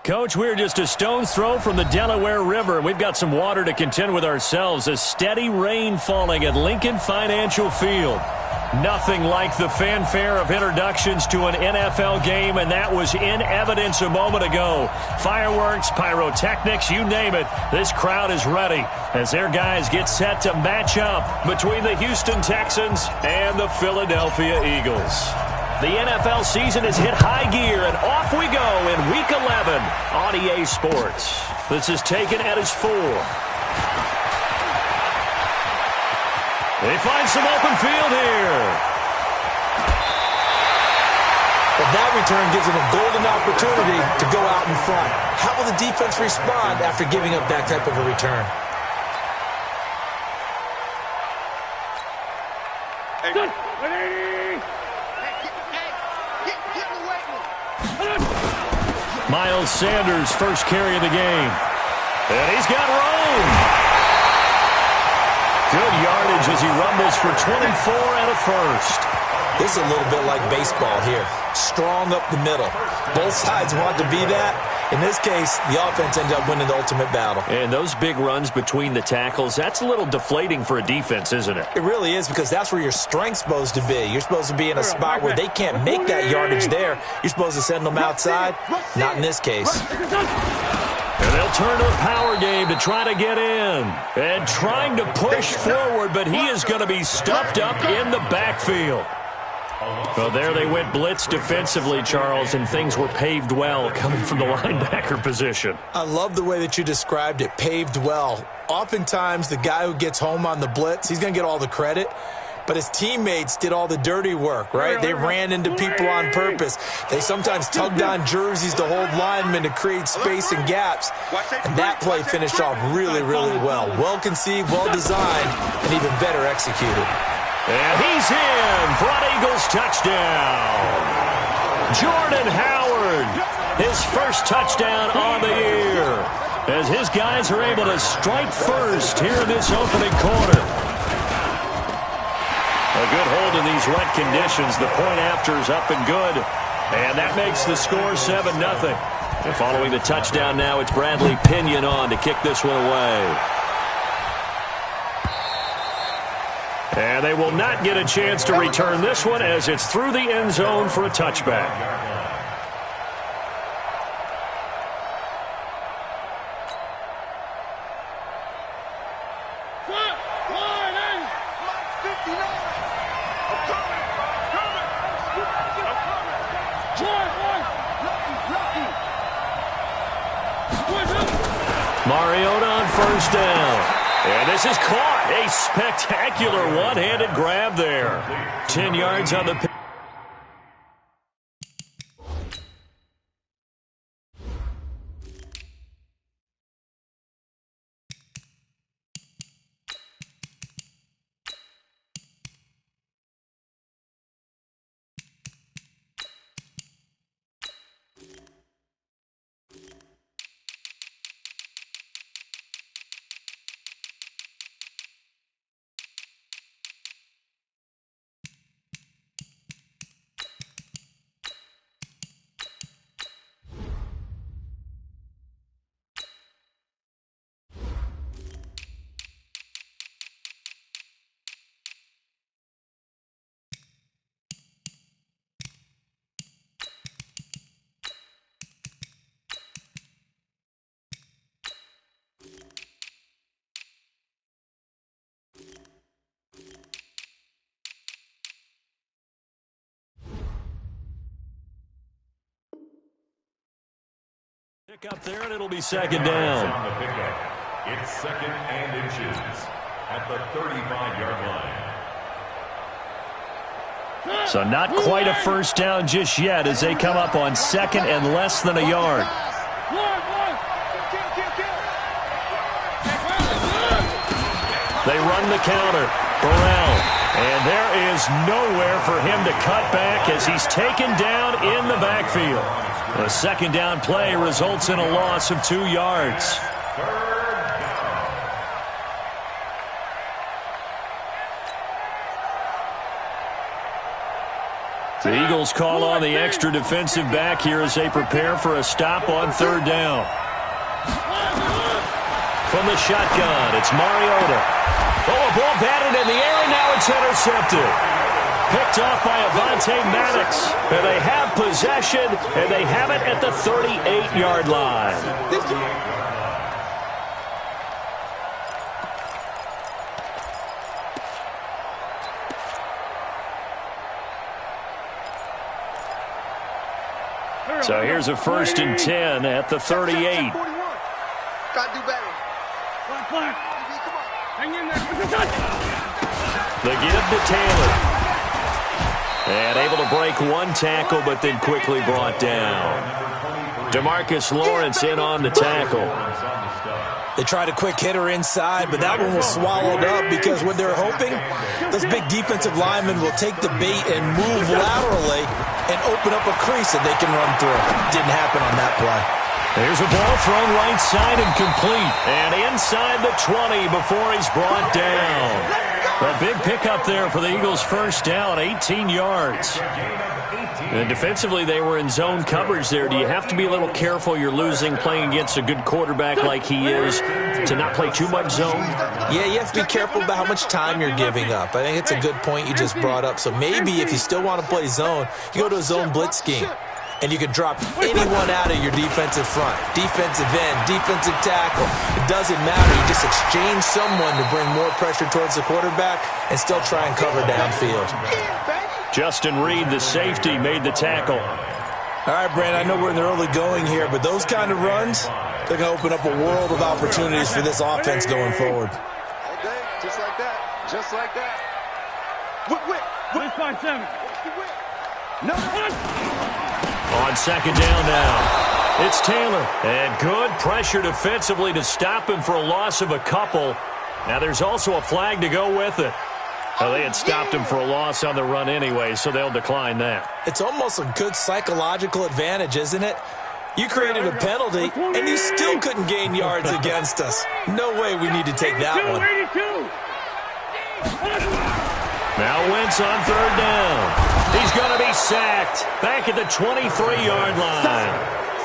Coach, we're just a stone's throw from the Delaware River. We've got some water to contend with ourselves. A steady rain falling at Lincoln Financial Field. Nothing like the fanfare of introductions to an NFL game, and that was in evidence a moment ago. Fireworks, pyrotechnics, you name it. This crowd is ready as their guys get set to match up between the Houston Texans and the Philadelphia Eagles. The NFL season has hit high gear, and off we go in Week 11 on EA Sports. This is taken at his 4. They find some open field here. But that return gives them a golden opportunity to go out in front. How will the defense respond after giving up that type of a return? Miles Sanders, first carry of the game. And he's got room. Good yardage as he rumbles for 24 and a first. This is a little bit like baseball here. Strong up the middle. Both sides want to be that. In this case, the offense ended up winning the ultimate battle. And those big runs between the tackles, that's a little deflating for a defense, isn't it? It really is, because that's where your strength's supposed to be. You're supposed to be in a spot where they can't make that yardage there. You're supposed to send them outside. Not in this case. And they'll turn to the power game to try to get in. And trying to push forward, but he is going to be stuffed up in the backfield. Well, there they went blitz defensively, Charles, and things were paved well coming from the linebacker position. I love the way that you described it, paved well. Oftentimes, the guy who gets home on the blitz, he's going to get all the credit. But his teammates did all the dirty work, right? They ran into people on purpose. They sometimes tugged on jerseys to hold linemen to create space and gaps. And that play finished off really, really well. Well conceived, well designed, and even better executed. And he's in for an Eagles touchdown. Jordan Howard, his first touchdown on the year, as his guys are able to strike first here in this opening quarter. A good hold in these wet conditions. The point after is up and good. And that makes the score 7-0. And following the touchdown now, it's Bradley Pinion on to kick this one away. And they will not get a chance to return this one as it's through the end zone for a touchback. Mariota on first down. And this is caught. A spectacular one-handed grab there. 10 yards on the pitch. Pick up there, and it'll be second down. On the pickup, it's 2nd and inches at the 35-yard line. So not quite a first down just yet as they come up on 2nd and less than a yard. They run the counter. Burrell. And there is nowhere for him to cut back as he's taken down in the backfield. The second down play results in a loss of 2 yards. The Eagles call on the extra defensive back here as they prepare for a stop on third down. From the shotgun, it's Mariota. Oh, a ball batted in the air, and now it's intercepted. Picked off by Avonte Maddox. And they have possession, and they have it at the 38-yard line. So here's a 1st and 10 at the 38. Gotta do better. The give to Taylor. And able to break one tackle, but then quickly brought down. DeMarcus Lawrence in on the tackle. They tried a quick hitter inside, but that one was swallowed up because what they're hoping, those big defensive linemen will take the bait and move laterally and open up a crease that they can run through. Didn't happen on that play. There's a ball thrown right side and complete. And inside the 20 before he's brought down. A big pickup there for the Eagles' first down, 18 yards. And defensively, they were in zone coverage there. Do you have to be a little careful you're losing playing against a good quarterback like he is to not play too much zone? Yeah, you have to be careful about how much time you're giving up. I think it's a good point you just brought up. So maybe if you still want to play zone, you go to a zone blitz scheme. And you can drop anyone out of your defensive front. Defensive end, defensive tackle. It doesn't matter. You just exchange someone to bring more pressure towards the quarterback and still try and cover downfield. Justin Reed, the safety, made the tackle. All right, Brandon, I know we're in the early going here, but those kind of runs, they're going to open up a world of opportunities for this offense going forward. Okay, just like that. Just like that. Whip. 5-7. No. On second down now, it's Taylor. And good pressure defensively to stop him for a loss of a couple. Now there's also a flag to go with it. Well, they had stopped him for a loss on the run anyway, so they'll decline that. It's almost a good psychological advantage, isn't it? You created a penalty, and you still couldn't gain yards against us. No way we need to take that one. Now Wentz on third down. He's going to be sacked back at the 23-yard line.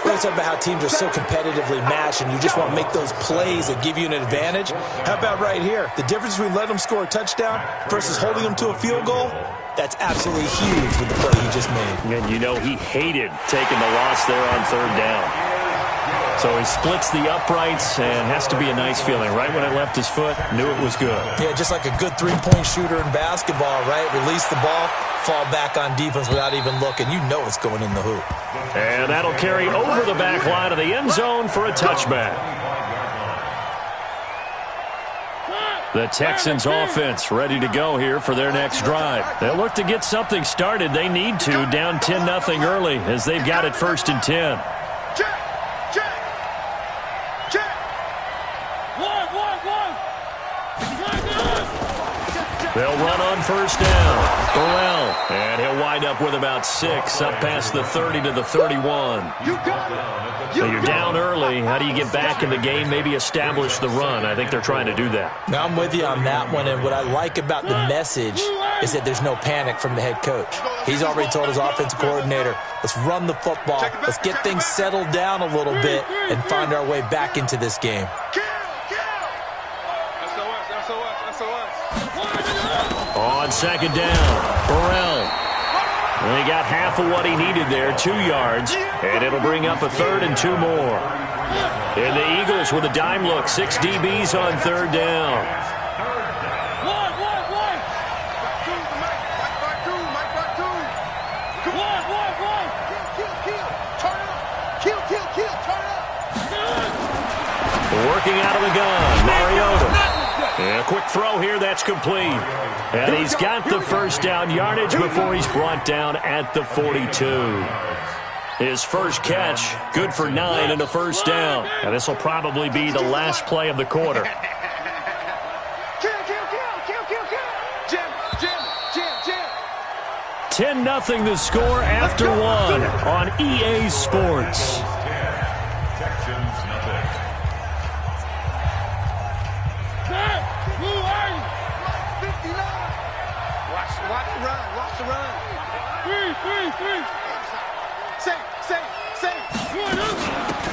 We're talking about how teams are so competitively matched and you just want to make those plays that give you an advantage. How about right here? The difference between letting them score a touchdown versus holding them to a field goal, that's absolutely huge with the play he just made. And you know he hated taking the loss there on third down. So he splits the uprights and has to be a nice feeling. Right when it left his foot, knew it was good. Yeah, just like a good three-point shooter in basketball, right? Release the ball, fall back on defense without even looking. You know it's going in the hoop. And that'll carry over the back line of the end zone for a touchback. The Texans offense ready to go here for their next drive. They'll look to get something started. They need to, down 10-0 early as they've got it 1st and 10. They'll run on first down. Burrell. And he'll wind up with about 6 up past the 30 to the 31. So you're down early. How do you get back in the game? Maybe establish the run. I think they're trying to do that. Now, I'm with you on that one. And what I like about the message is that there's no panic from the head coach. He's already told his offensive coordinator, let's run the football. Let's get things settled down a little bit and find our way back into this game. On second down, Burrell. And he got half of what he needed there, 2 yards, and it'll bring up a 3rd and 2 more. And the Eagles with a dime look, 6 DBs on third down. Working out of the gun, Mariota. And a quick throw here, that's complete. And he's got the first down yardage before he's brought down at the 42. His first catch, good for 9 and a first down. And this will probably be the last play of the quarter. 10-0 the score after 1 on EA Sports.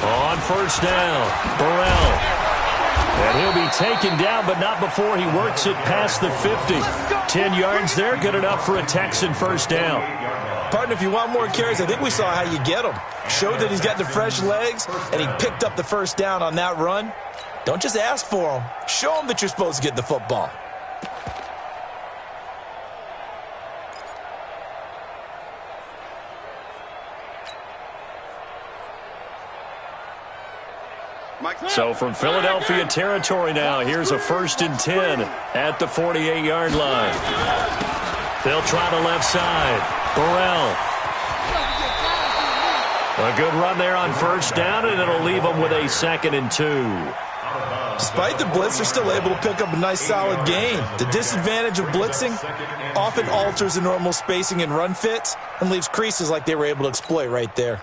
On first down, Burrell. And he'll be taken down, but not before he works it past the 50. 10 yards there, good enough for a Texan first down. Partner, if you want more carries, I think we saw how you get him. Showed that he's got the fresh legs, and he picked up the first down on that run. Don't just ask for him. Show him that you're supposed to get the football. So from Philadelphia territory now, here's a 1st and 10 at the 48-yard line. They'll try the left side. Burrell. A good run there on first down, and it'll leave them with a 2nd and 2. Despite the blitz, they're still able to pick up a nice solid gain. The disadvantage of blitzing often alters the normal spacing and run fits and leaves creases like they were able to exploit right there.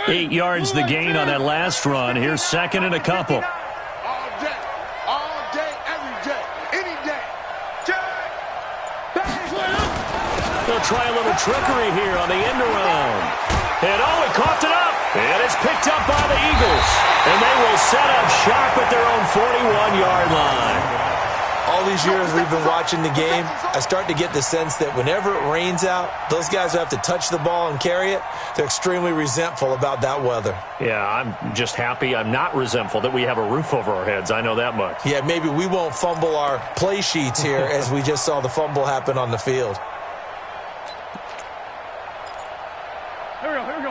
Eight yards the gain on that last run. Here's 2nd and a couple. All day, every day, any day. They'll try a little trickery here on the end around. And he coughed it up. And it's picked up by the Eagles. And they will set up shop at their own 41-yard line. All these years we've been watching the game, I start to get the sense that whenever it rains out, those guys who have to touch the ball and carry it, they're extremely resentful about that weather. Yeah, I'm just happy I'm not resentful that we have a roof over our heads. I know that much. Yeah, maybe we won't fumble our play sheets here as we just saw the fumble happen on the field.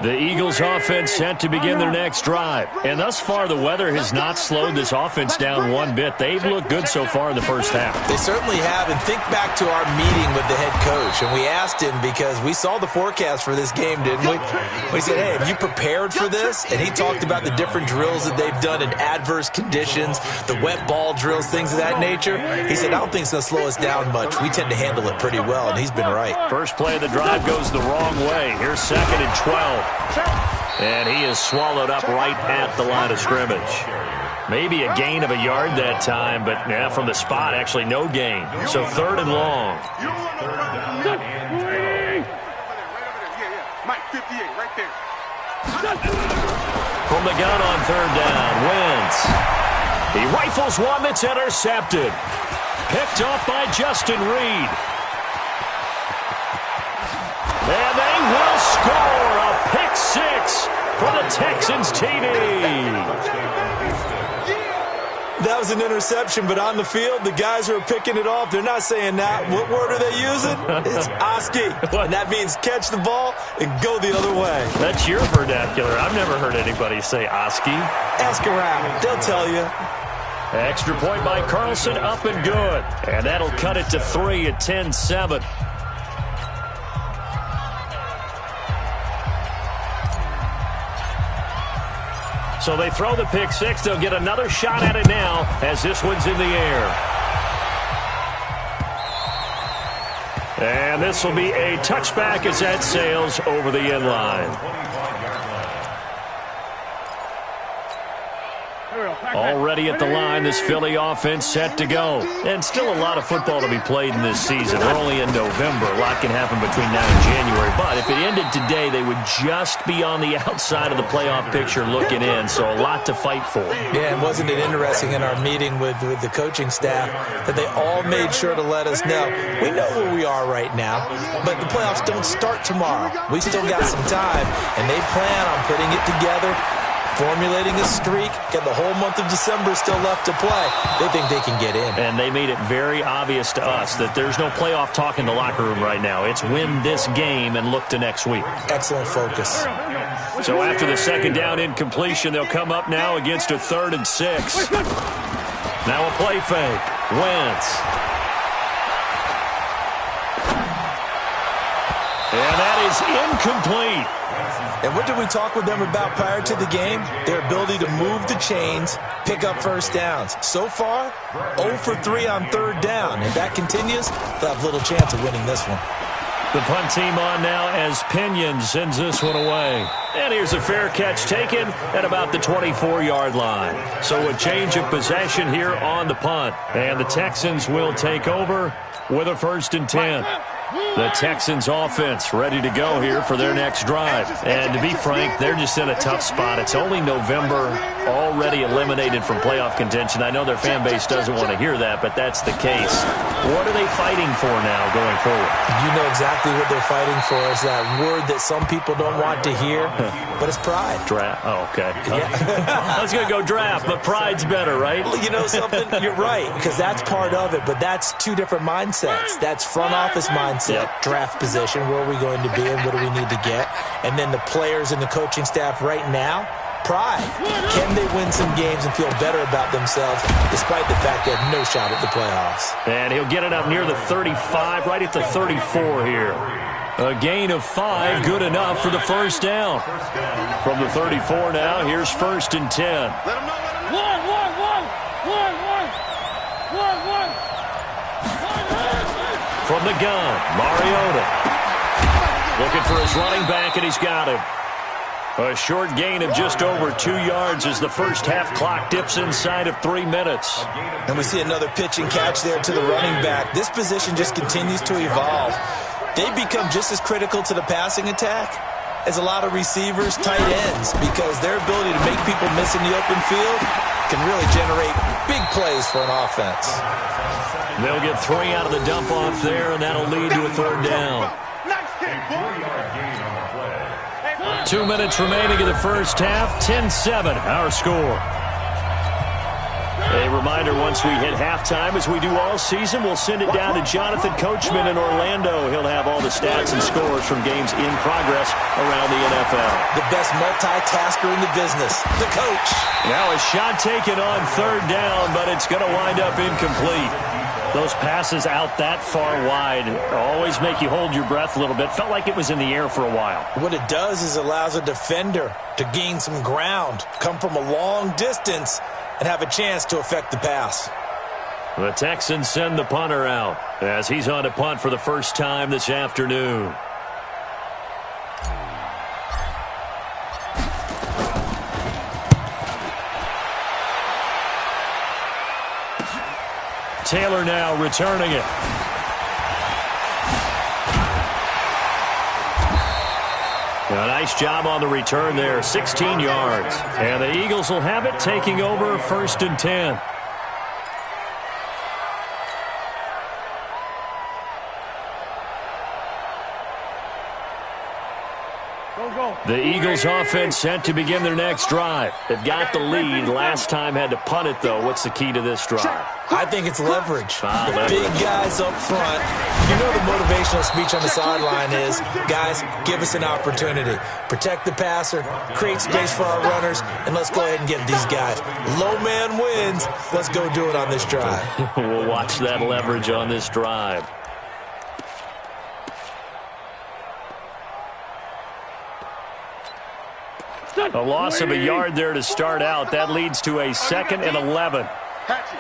The Eagles offense set to begin their next drive. And thus far, the weather has not slowed this offense down one bit. They've looked good so far in the first half. They certainly have. And think back to our meeting with the head coach. And we asked him, because we saw the forecast for this game, didn't we? We said, hey, have you prepared for this? And he talked about the different drills that they've done in adverse conditions, the wet ball drills, things of that nature. He said, I don't think it's going to slow us down much. We tend to handle it pretty well. And he's been right. First play of the drive goes the wrong way. Here's 2nd and 12. And he is swallowed up right at the line of scrimmage. Maybe a gain of a yard that time, but yeah, from the spot, actually no gain. So 3rd and long. Mike, 58, right there. From the gun on 3rd down, Wentz. He rifles one that's intercepted. Picked off by Justin Reed. And they will score a pick 6 for the Texans TD. That was an interception, but on the field, the guys who are picking it off, they're not saying that. What word are they using? It's Oski. And that means catch the ball and go the other way. That's your vernacular. I've never heard anybody say Oski. Ask around. They'll tell you. Extra point by Carlson, up and good. And that'll cut it to 3 at 10-7. So they throw the pick 6. They'll get another shot at it now as this one's in the air. And this will be a touchback as that sails over the end line. Already at the line, this Philly offense set to go. And still a lot of football to be played in this season. We're only in November. A lot can happen between now and January. But if it ended today, they would just be on the outside of the playoff picture looking in. So a lot to fight for. Yeah, and wasn't it interesting in our meeting with the coaching staff that they all made sure to let us know, we know where we are right now, but the playoffs don't start tomorrow. We still got some time, and they plan on putting it together, formulating a streak, got the whole month of December still left to play. They think they can get in. And they made it very obvious to us that there's no playoff talk in the locker room right now. It's win this game and look to next week. Excellent focus. So after the 2nd down incompletion, they'll come up now against a 3rd and 6. Now a play fake. Wentz. And that is incomplete. And what did we talk with them about prior to the game? Their ability to move the chains, pick up first downs. So far, 0 for 3 on third down. If that continues, they'll have little chance of winning this one. The punt team on now as Pinion sends this one away. And here's a fair catch taken at about the 24-yard line. So a change of possession here on the punt. And the Texans will take over with a 1st and 10. The Texans offense ready to go here for their next drive. And to be frank, they're just in a tough spot. It's only November, already eliminated from playoff contention. I know their fan base doesn't want to hear that, but that's the case. What are they fighting for now going forward? You know exactly what they're fighting for. Is that word that some people don't want to hear, but it's pride. Draft. Oh, okay. Yeah. I was going to go draft, but pride's better, right? Well, you know something? You're right, because that's part of it, but that's two different mindsets. That's front office mindset, draft position, where are we going to be and what do we need to get? And then the players and the coaching staff right now, pride. Can they win some games and feel better about themselves despite the fact they have no shot at the playoffs? And he'll get it up near the 35, right at the 34 here. A gain of 5, good enough for the first down. From the 34 now, here's 1st and 10. Let him know. From the gun, Mariota. Looking for his running back, and he's got him. A short gain of just over 2 yards as the first half clock dips inside of 3 minutes. And we see another pitch and catch there to the running back. This position just continues to evolve. They become just as critical to the passing attack as a lot of receivers, tight ends, because their ability to make people miss in the open field can really generate big plays for an offense. They'll get 3 out of the dump-off there, and that'll lead to a 3rd down. 2 minutes remaining in the first half, 10-7, our score. A reminder, once we hit halftime, as we do all season, we'll send it down to Jonathan Coachman in Orlando. He'll have all the stats and scores from games in progress around the NFL. The best multitasker in the business, the coach. Now a shot taken on 3rd down, but it's going to wind up incomplete. Those passes out that far wide always make you hold your breath a little bit. Felt like it was in the air for a while. What it does is allows a defender to gain some ground, come from a long distance, and have a chance to affect the pass. The Texans send the punter out as he's on to punt for the first time this afternoon. Taylor now returning it. A nice job on the return there, 16 yards. And the Eagles will have it, taking over 1st and 10. The Eagles offense set to begin their next drive. They've got the lead. Last time had to punt it, though. What's the key to this drive? I think it's leverage. Leverage. Big guys up front. You know the motivational speech on the sideline is, guys, give us an opportunity. Protect the passer, create space for our runners, and let's go ahead and get these guys. Low man wins. Let's go do it on this drive. We'll watch that leverage on this drive. A loss of a yard there to start out. That leads to a 2nd and 11. Hatch it.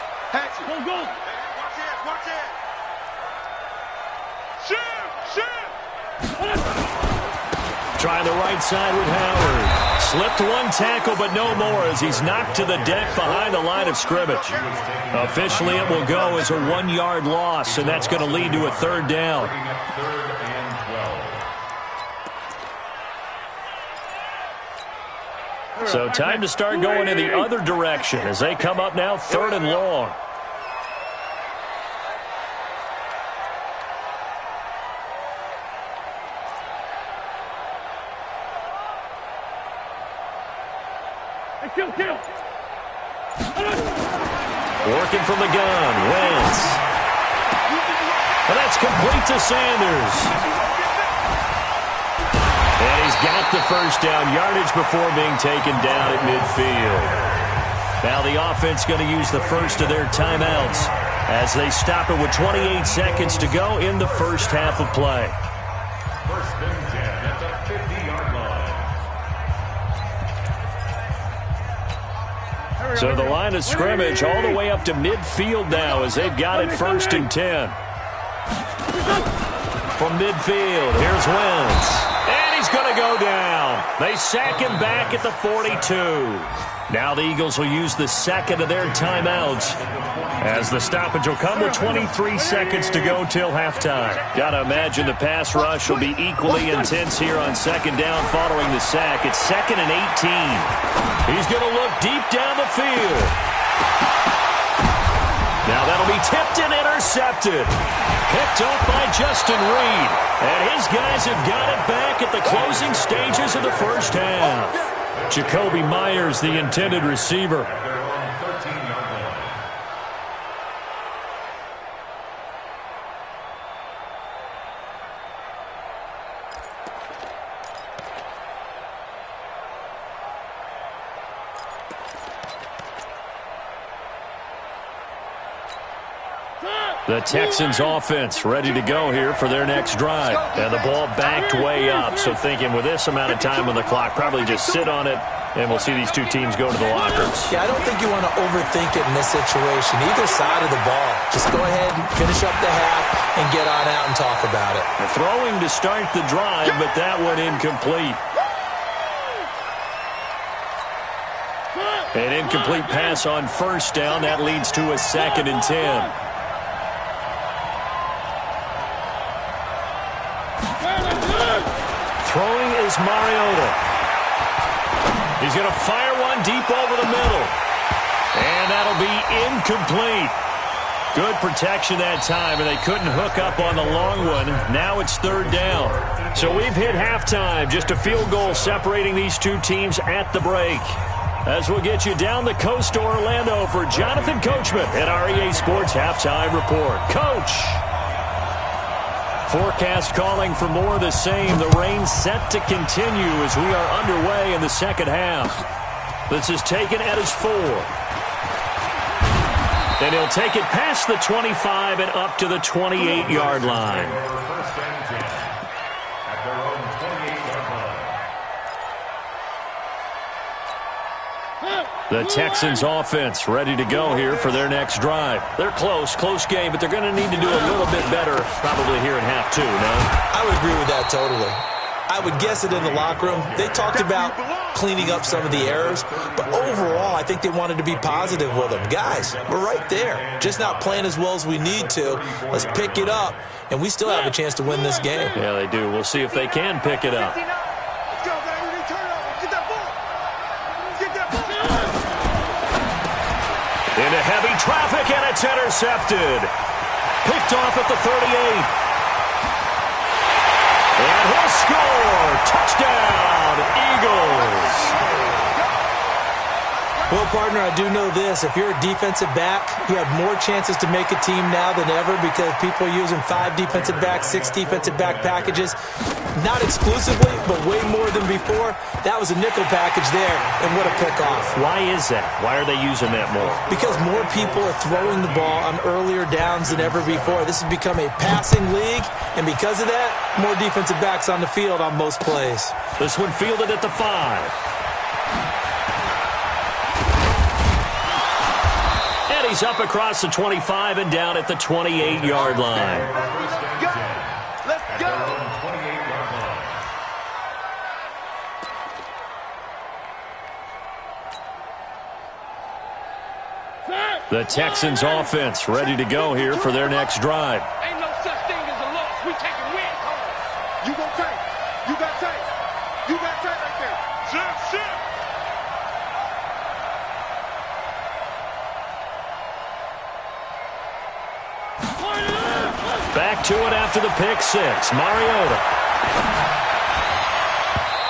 Go. Watch it. Shoot. Trying the right side with Howard. Slipped one tackle, but no more as he's knocked to the deck behind the line of scrimmage. Officially, it will go as a 1-yard loss, and that's going to lead to a 3rd down. So time to start going in the other direction as they come up now 3rd and long. Working from the gun, Wentz. And that's complete to Sanders. And he's got the first down, yardage before being taken down at midfield. Now the offense going to use the first of their timeouts as they stop it with 28 seconds to go in the first half of play. So the line of scrimmage all the way up to midfield now as they've got it 1st and 10. From midfield, here's Wentz. And he's going to go down. They sack him back at the 42. Now the Eagles will use the second of their timeouts as the stoppage will come with 23 seconds to go till halftime. Got to imagine the pass rush will be equally intense here on 2nd down following the sack. It's 2nd and 18. He's going to look deep down the field. Now that'll be tipped and intercepted. Picked off by Justin Reed. And his guys have got it back at the closing stages of the first half. Jacoby Myers, the intended receiver. The Texans offense ready to go here for their next drive. And the ball backed way up. So thinking with this amount of time on the clock, probably just sit on it, and we'll see these two teams go to the lockers. Yeah, I don't think you want to overthink it in this situation. Either side of the ball. Just go ahead and finish up the half and get on out and talk about it. They're throwing to start the drive, but that one incomplete. An incomplete pass on 1st down. That leads to a 2nd and 10. Throwing is Mariota. He's going to fire one deep over the middle. And that'll be incomplete. Good protection that time, and they couldn't hook up on the long one. Now it's 3rd down. So we've hit halftime. Just a field goal separating these two teams at the break. As we'll get you down the coast to Orlando for Jonathan Coachman at our EA Sports Halftime Report. Coach! Forecast calling for more of the same. The rain set to continue as we are underway in the second half. This is taken at his 4. And he'll take it past the 25 and up to the 28-yard line. The Texans offense ready to go here for their next drive. They're close game, but they're going to need to do a little bit better probably here in half 2, no? I would agree with that totally. I would guess it in the locker room. They talked about cleaning up some of the errors, but overall I think they wanted to be positive with them. Guys, we're right there. Just not playing as well as we need to. Let's pick it up, and we still have a chance to win this game. Yeah, they do. We'll see if they can pick it up. Into heavy traffic, and it's intercepted. Picked off at the 38. And he'll score. Touchdown, Eagles. Well, partner, I do know this. If you're a defensive back, you have more chances to make a team now than ever because people are using 5 defensive backs, 6 defensive back packages. Not exclusively, but way more than before. That was a nickel package there, and what a pickoff. Why is that? Why are they using that more? Because more people are throwing the ball on earlier downs than ever before. This has become a passing league, and because of that, more defensive backs on the field on most plays. This one fielded at the 5. He's up across the 25 and down at the 28-yard line. Let's go. The Texans offense ready to go here for their next drive. Ain't no such thing as a loss. We taking wins home. You gon' take. You got take. You got take right there. Shit. Back to it after the pick 6. Mariota.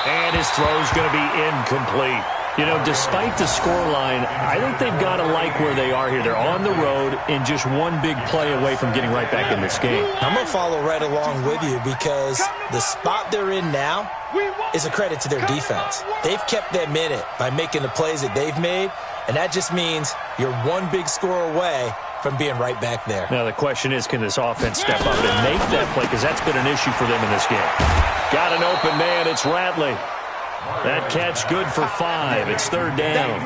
And his throw's going to be incomplete. You know, despite the scoreline, I think they've got to like where they are here. They're on the road and just one big play away from getting right back in this game. I'm going to follow right along with you because the spot they're in now is a credit to their defense. They've kept them in it by making the plays that they've made, and that just means you're one big score away from being right back there. Now the question is, can this offense step up and make that play? Because that's been an issue for them in this game. Got an open man. It's Ratley. That catch good for 5. It's 3rd down.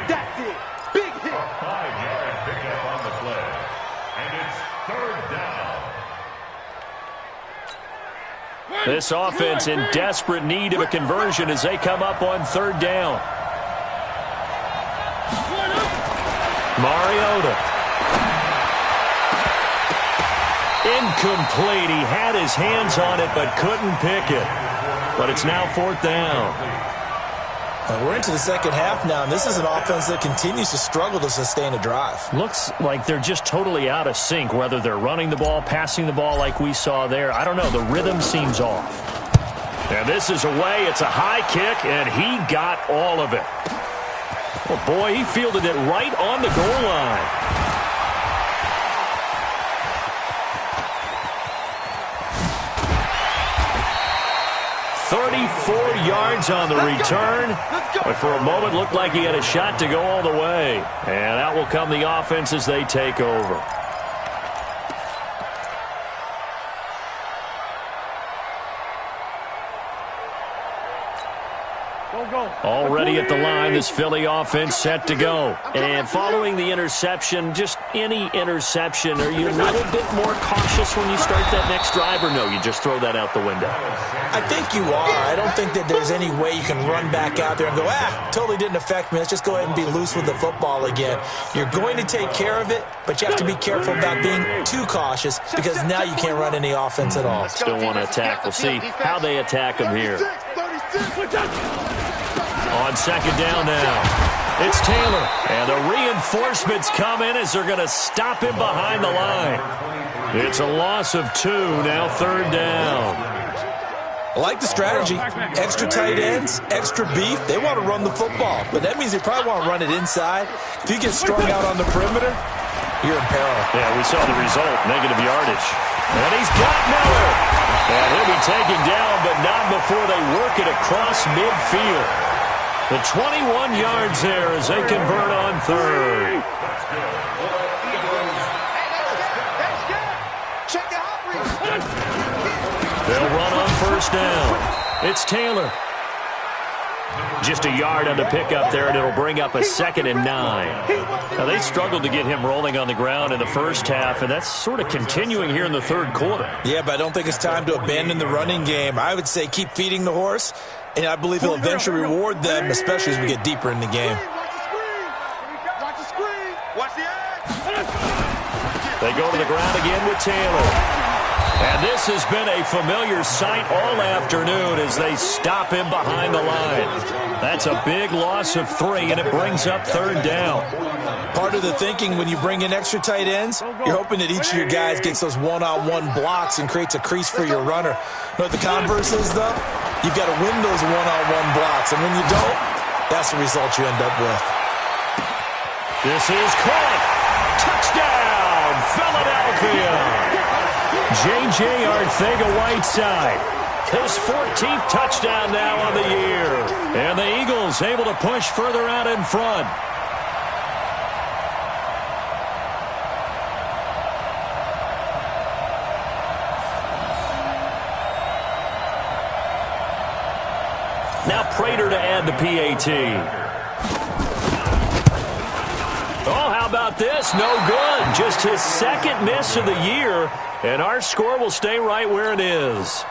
That's it. This offense in desperate need of a conversion as they come up on third down. Mariota. Incomplete. He had his hands on it but couldn't pick it. But it's now fourth down. We're into the second half now, and this is an offense that continues to struggle to sustain a drive. Looks like they're just totally out of sync, whether they're running the ball, passing the ball like we saw there. I don't know. The rhythm seems off. And this is away. It's a high kick, and he got all of it. Oh, boy, he fielded it right on the goal line. 34 yards on the return, but for a moment looked like he had a shot to go all the way. And out will come the offense as they take over. Already at the line, this Philly offense set to go. And following the interception, just any interception, are you a little bit more cautious when you start that next drive, or no, you just throw that out the window? I think you are. I don't think that there's any way you can run back out there and go, totally didn't affect me. Let's just go ahead and be loose with the football again. You're going to take care of it, but you have to be careful about being too cautious because now you can't run any offense at all. Still want to attack. We'll see how they attack him here. On second down now, it's Taylor. And the reinforcements come in as they're going to stop him behind the line. It's a loss of 2, now third down. I like the strategy. Extra tight ends, extra beef. They want to run the football, but that means they probably want to run it inside. If you get strung out on the perimeter, you're in peril. Yeah, we saw the result, negative yardage. And he's got Miller. And he'll be taken down, but not before they work it across midfield. The 21 yards there as they convert on third. They'll run on first down. It's Taylor. Just a yard on the pickup there, and it'll bring up a 2nd and 9. Now, they struggled to get him rolling on the ground in the first half, and that's sort of continuing here in the third quarter. Yeah, but I don't think it's time to abandon the running game. I would say keep feeding the horse, and I believe he'll eventually reward them, especially as we get deeper in the game. Watch the screen. Watch the edge. They go to the ground again with Taylor. And this has been a familiar sight all afternoon as they stop him behind the line. That's a big loss of 3, and it brings up third down. Part of the thinking when you bring in extra tight ends, you're hoping that each of your guys gets those one-on-one blocks and creates a crease for your runner. You know what the converse is, though? You've got to win those one-on-one blocks, and when you don't, that's the result you end up with. This is caught. Touchdown, Philadelphia. J.J. Arcega-Whiteside, his 14th touchdown now on the year. And the Eagles able to push further out in front. Now Prater to add the PAT. Oh, how about this? No good. Just his 2nd miss of the year, and our score will stay right where it is.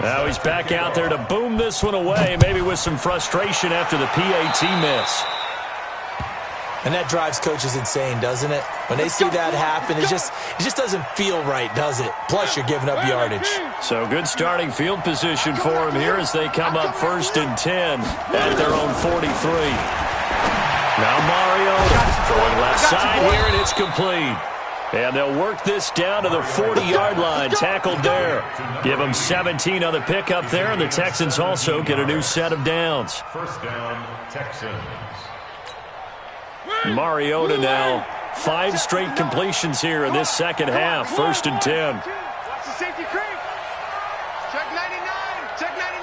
Now he's back out there to boom this one away, maybe with some frustration after the PAT miss. And that drives coaches insane, doesn't it? When they see that happen, it just doesn't feel right, does it? Plus, you're giving up yardage. So good starting field position for him here as they come up 1st and 10 at their own 43. Now Mariota throwing left side here, and it's complete. And they'll work this down to the 40-yard line, tackled there. Give them 17 on the pickup there, and the Texans also get a new set of downs. First down, Texans. Mariota now, 5 straight completions here in this second half, 1st and 10. Watch the safety creep. Check 99. Check 99.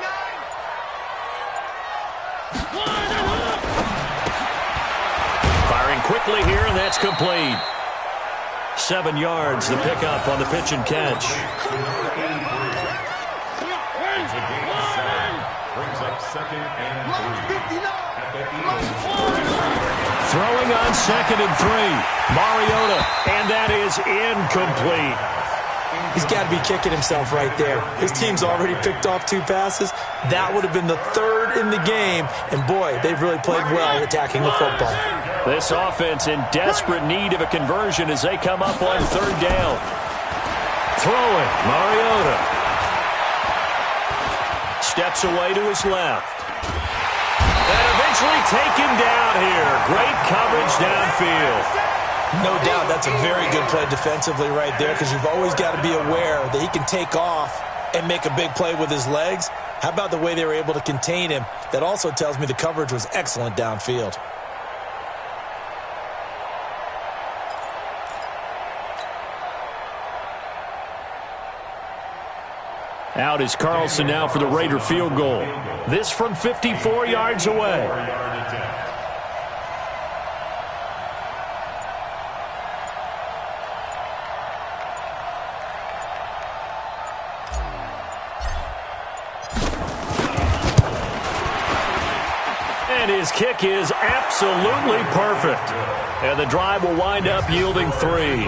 Firing quickly here, and that's complete. 7 yards, the pickup on the pitch and catch. Brings up 2nd and 3. Throwing on 2nd and 3. Mariota, and that is incomplete. He's got to be kicking himself right there. His team's already picked off 2 passes. That would have been the 3rd in the game. And, boy, they've really played well attacking the football. This offense in desperate need of a conversion as they come up on 3rd down. Throwing, Mariota. Steps away to his left. And eventually taken down here. Great coverage downfield. No doubt that's a very good play defensively right there, because you've always got to be aware that he can take off and make a big play with his legs. How about the way they were able to contain him? That also tells me the coverage was excellent downfield. Out is Carlson now for the Raider field goal. This from 54 yards away. And his kick is absolutely perfect. And the drive will wind up yielding 3.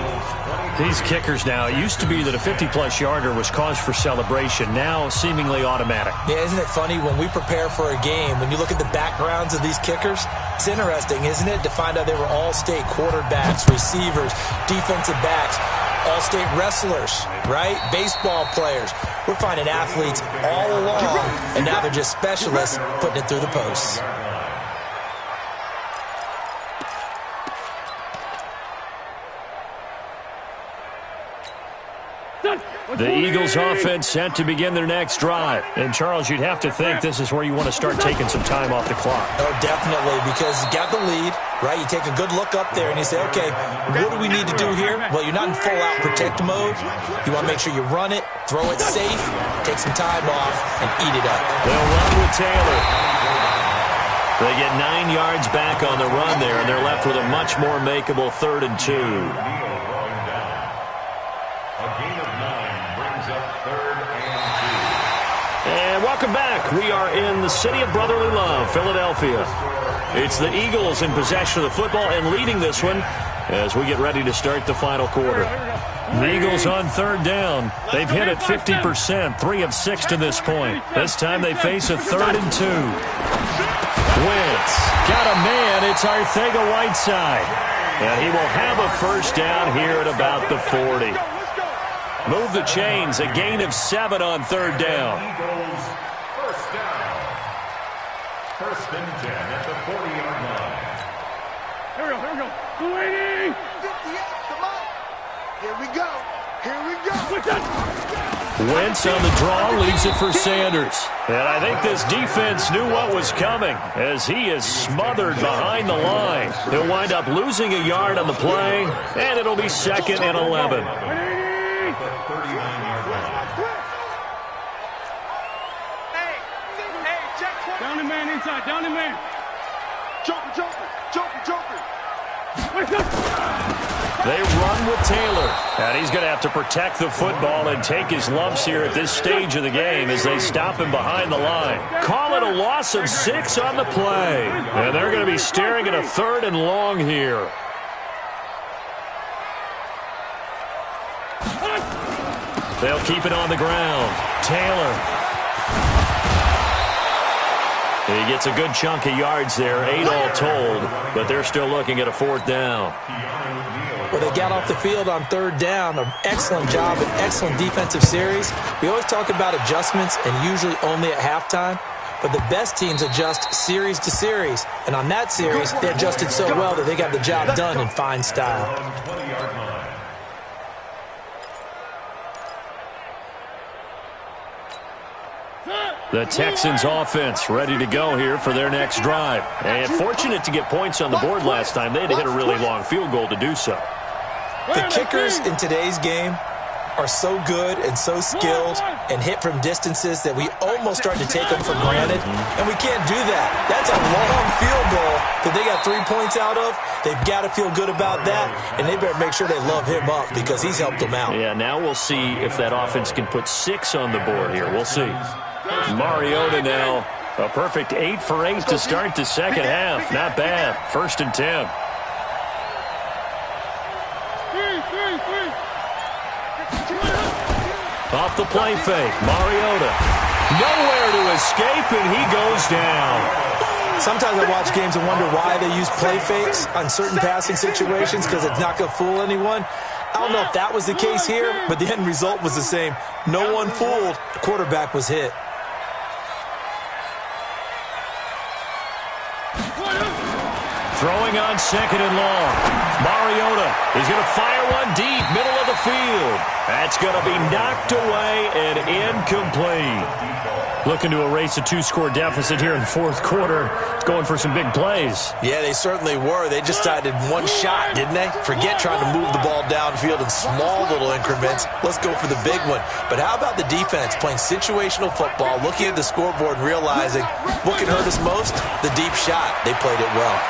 These kickers now, it used to be that a 50-plus yarder was cause for celebration, now seemingly automatic. Yeah, isn't it funny when we prepare for a game, when you look at the backgrounds of these kickers, it's interesting, isn't it, to find out they were all-state quarterbacks, receivers, defensive backs, all-state wrestlers, right? Baseball players. We're finding athletes all along, and now they're just specialists putting it through the posts. The Eagles offense set to begin their next drive. And, Charles, you'd have to think this is where you want to start taking some time off the clock. Oh, definitely, because you got the lead, right? You take a good look up there and you say, okay, what do we need to do here? Well, you're not in full-out protect mode. You want to make sure you run it, throw it safe, take some time off, and eat it up. They'll run with Taylor. They get 9 yards back on the run there, and they're left with a much more makeable 3rd and 2. And welcome back. We are in the city of brotherly love, Philadelphia. It's the Eagles in possession of the football and leading this one as we get ready to start the final quarter. The Eagles on 3rd down. They've hit it 50%, 3 of 6 to this point. This time they face a 3rd and 2. Wentz got a man. It's Arcega-Whiteside. And he will have a 1st down here at about the 40. Move the chains, a gain of 7 on 3rd down. Eagles, 1st down. 1st and 10 at the 40-yard line. Here we go. 280. 58, come on. Here we go. Here we go. Wentz on the draw, leaves it for Sanders. And I think this defense knew what was coming as he is smothered behind the line. He'll wind up losing a yard on the play, and it'll be 2nd and 11. 39-yard line. Down the man inside. Down the man. Joker. They run with Taylor. And he's going to have to protect the football and take his lumps here at this stage of the game as they stop him behind the line. Call it a loss of 6 on the play. And they're going to be staring at a 3rd and long here. They'll keep it on the ground. Taylor. He gets a good chunk of yards there, 8 all told, but they're still looking at a 4th down. Well, they got off the field on 3rd down. An excellent job, an excellent defensive series. We always talk about adjustments and usually only at halftime, but the best teams adjust series to series. And on that series, they adjusted so well that they got the job done in fine style. The Texans offense ready to go here for their next drive. And fortunate to get points on the board last time. They had to hit a really long field goal to do so. The kickers in today's game are so good and so skilled and hit from distances that we almost start to take them for granted. And we can't do that. That's a long field goal that they got 3 points out of. They've got to feel good about that, and they better make sure they love him up because he's helped them out. Yeah, now we'll see if that offense can put 6 on the board here. We'll see. Mariota now, a perfect 8 for 8 to start the second half. Not bad. 1st and 10. Off the play fake, Mariota. Nowhere to escape, and he goes down. Sometimes I watch games and wonder why they use play fakes on certain passing situations, because it's not going to fool anyone. I don't know if that was the case here, but the end result was the same. No one fooled. The quarterback was hit. Throwing on 2nd and long. Mariota is going to fire one deep, middle of the field. That's going to be knocked away and incomplete. Looking to erase a 2-score deficit here in the fourth quarter. It's going for some big plays. Yeah, they certainly were. They just decided one shot, didn't they? Forget trying to move the ball downfield in small little increments. Let's go for the big one. But how about the defense playing situational football, looking at the scoreboard and realizing what can hurt us most? The deep shot. They played it well.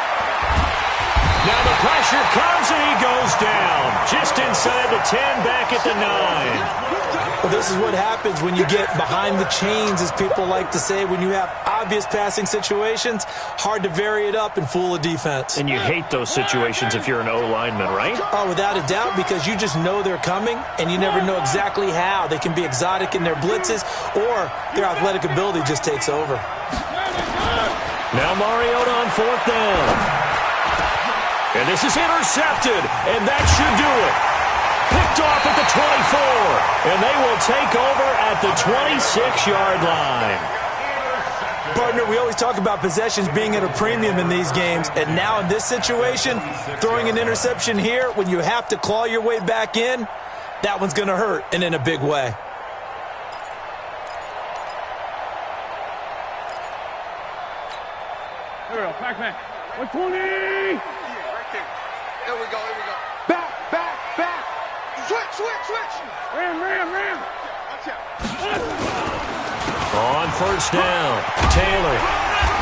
Now the pressure comes and he goes down. Just inside the 10, back at the 9. Well, this is what happens when you get behind the chains, as people like to say. When you have obvious passing situations, hard to vary it up and fool a defense. And you hate those situations if you're an O-lineman, right? Oh, without a doubt, because you just know they're coming, and you never know exactly how. They can be exotic in their blitzes, or their athletic ability just takes over. Now Mariota on 4th down. And this is intercepted, and that should do it. Picked off at the 24, and they will take over at the 26-yard line. Partner, we always talk about possessions being at a premium in these games, and now in this situation, throwing an interception here when you have to claw your way back in, that one's going to hurt, and in a big way. Here we go, back. 120! Here we go. Back. Switch. Ram. On 1st down, Taylor.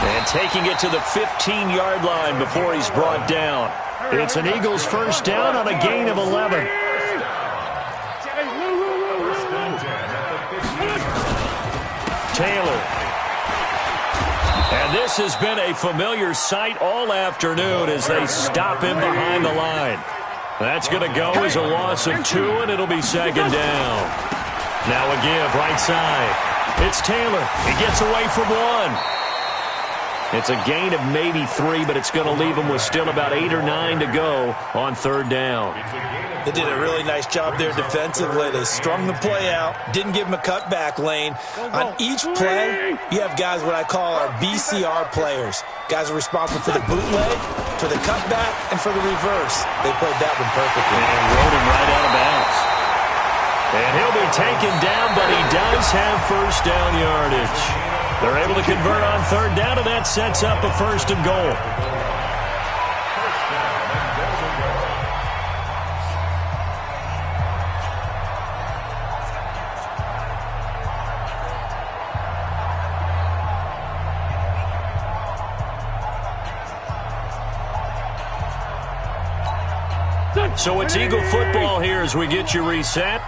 And taking it to the 15-yard line before he's brought down. It's an Eagles 1st down on a gain of 11. Taylor. And this has been a familiar sight all afternoon as they stop him behind the line. That's going to go as a loss of 2, and it'll be 2nd down. Now a give, right side. It's Taylor. He gets away from 1. It's a gain of maybe 3, but it's going to leave him with still about 8 or 9 to go on 3rd down. They did a really nice job there defensively. They strung the play out, didn't give him a cutback lane. On each play, you have guys what I call our BCR players. Guys are responsible for the bootleg, for the cutback, and for the reverse. They played that one perfectly. And rode him right out of bounds. And he'll be taken down, but he does have 1st down yardage. They're able to convert on 3rd down, and that sets up a 1st and goal. So it's Eagle football here as we get you reset.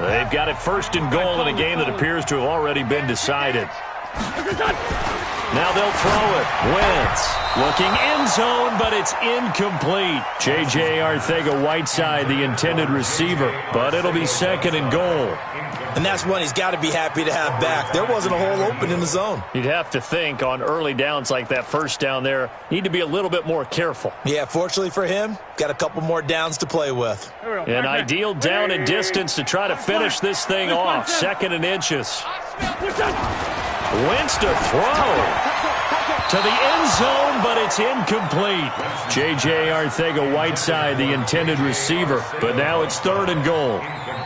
They've got it 1st and goal in a game that appears to have already been decided. Now they'll throw it. Wentz looking end zone, but it's incomplete. J.J. Arcega-Whiteside, the intended receiver, but it'll be 2nd and goal. And that's one he's got to be happy to have back. There wasn't a hole open in the zone. You'd have to think on early downs like that 1st down there, need to be a little bit more careful. Yeah, fortunately for him, got a couple more downs to play with. An ideal down and distance to try to finish this thing off. 2nd and inches. Wentz to throw. To the end zone, but it's incomplete. J.J. Arcega-Whiteside, the intended receiver, but now it's 3rd and goal.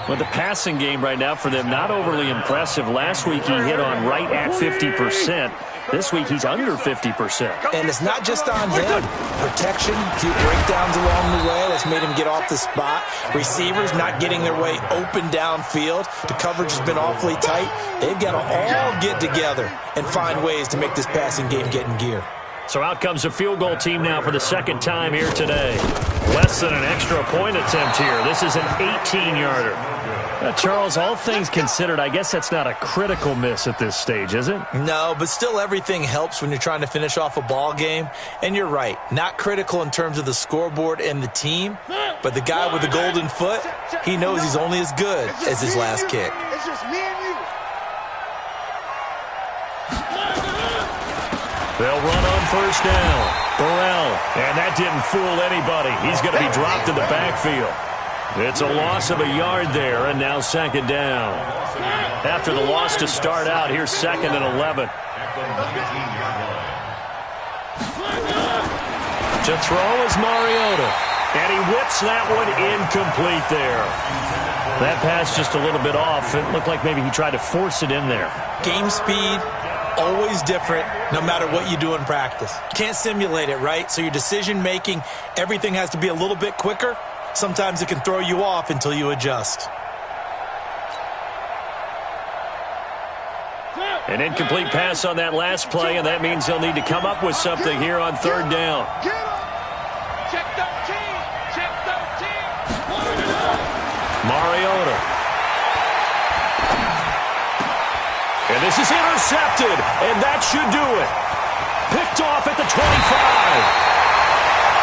But the passing game right now for them, not overly impressive. Last week he hit on right at 50%. This week he's under 50%. And it's not just on him. Protection, a few breakdowns along the way. That's made him get off the spot. Receivers not getting their way open downfield. The coverage has been awfully tight. They've got to all get together and find ways to make this passing game get in gear. So out comes a field goal team now for the 2nd time here today. Less than an extra point attempt here. This is an 18-yarder. Charles, all things considered, I guess that's not a critical miss at this stage, is it? No, but still everything helps when you're trying to finish off a ball game. And you're right, not critical in terms of the scoreboard and the team, but the guy with the golden foot, he knows he's only as good as his last kick. It's just me and you. They'll run on first down. Burrell, and that didn't fool anybody. He's going to be dropped in the backfield. It's a loss of a yard there, and now second down. After the loss to start out, here's second and 11. To throw is Mariota, and he whips that one incomplete there. That pass just a little bit off. It looked like maybe he tried to force it in there. Game speed, always different, no matter what you do in practice. Can't simulate it, right? So your decision-making, everything has to be a little bit quicker. Sometimes it can throw you off until you adjust. An incomplete pass on that last play, and that means they'll need to come up with something here on third down. Check 13. Check 13. Mariota. And this is intercepted, and that should do it. Picked off at the 25.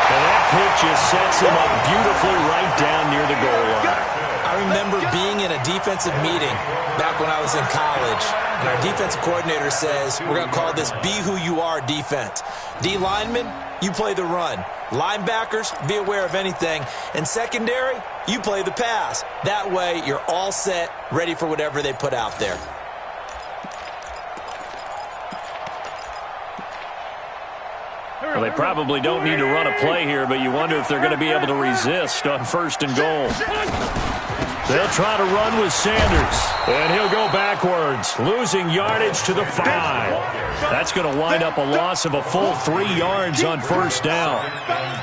And that pitch just sets him up beautifully right down near the goal line. I remember being in a defensive meeting back when I was in college, and our defensive coordinator says, we're going to call this Be Who You Are defense. D linemen, you play the run. Linebackers, be aware of anything. And secondary, you play the pass. That way, you're all set, ready for whatever they put out there. Well, they probably don't need to run a play here, but you wonder if they're going to be able to resist on first and goal. They'll try to run with Sanders, and he'll go backwards, losing yardage to the 5. That's going to wind up a loss of a full 3 yards on first down.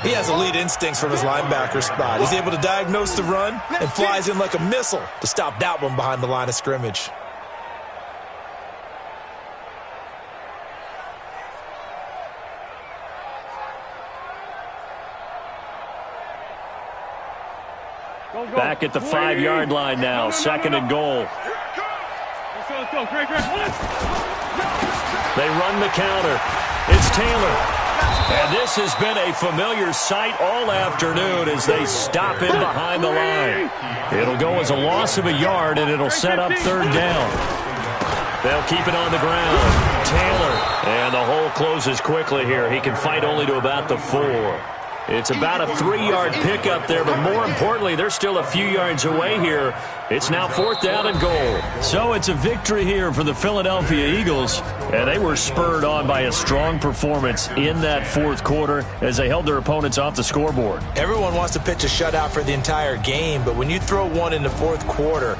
He has elite instincts from his linebacker spot. He's able to diagnose the run and flies in like a missile to stop that one behind the line of scrimmage. Back at the 5-yard line now, second and goal. They run the counter. It's Taylor. And this has been a familiar sight all afternoon as they stop in behind the line. It'll go as a loss of a yard, and it'll set up third down. They'll keep it on the ground. Taylor. And the hole closes quickly here. He can fight only to about the 4. It's about a 3-yard pickup there, but more importantly, they're still a few yards away here. It's now fourth down and goal. So it's a victory here for the Philadelphia Eagles, and they were spurred on by a strong performance in that fourth quarter as they held their opponents off the scoreboard. Everyone wants to pitch a shutout for the entire game, but when you throw one in the fourth quarter,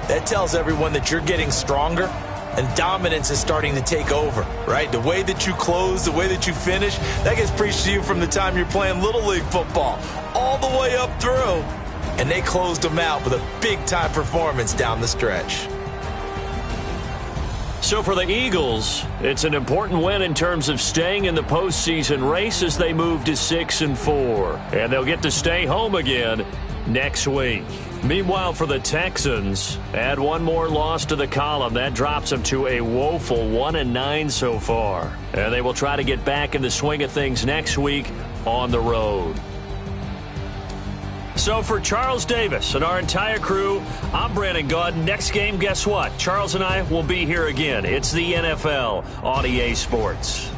that tells everyone that you're getting stronger. And dominance is starting to take over, right? The way that you close, the way that you finish, that gets preached to you from the time you're playing Little League football all the way up through. And they closed them out with a big-time performance down the stretch. So for the Eagles, it's an important win in terms of staying in the postseason race as they move to 6-4. And they'll get to stay home again next week. Meanwhile, for the Texans, add one more loss to the column. That drops them to a woeful 1-9 so far. And they will try to get back in the swing of things next week on the road. So for Charles Davis and our entire crew, I'm Brandon Gaudin. Next game, guess what? Charles and I will be here again. It's the NFL on EA Sports.